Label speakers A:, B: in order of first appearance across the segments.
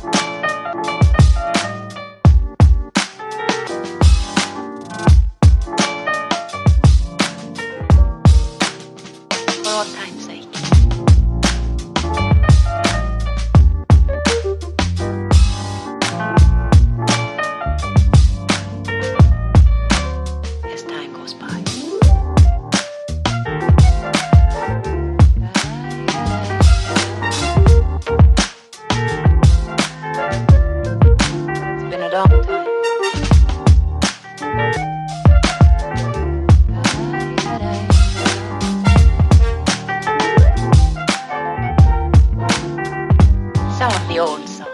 A: For all time's sake. As time goes by. It's been a long time. Some of the old songs.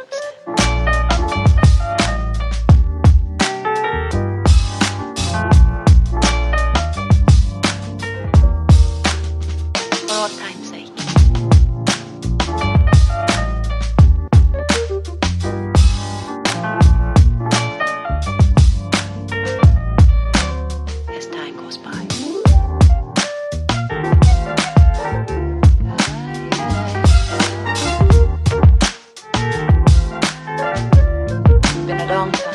A: For all time's sake. As time goes by. Been a long time.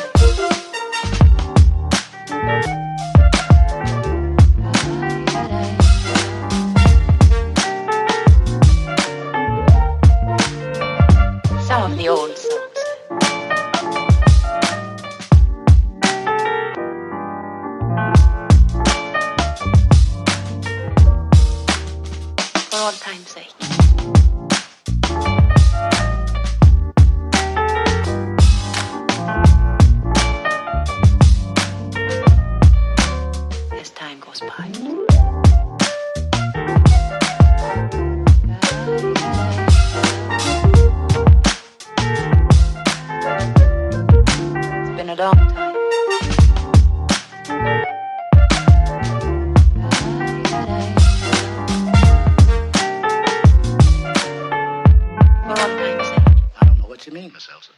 A: Some of the old songs. For all time's sake. As time goes by. It's been a long time. For all time's sake.
B: I don't know what you mean, Miss Elsa.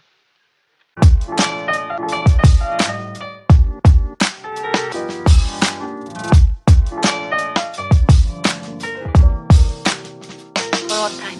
A: For all time's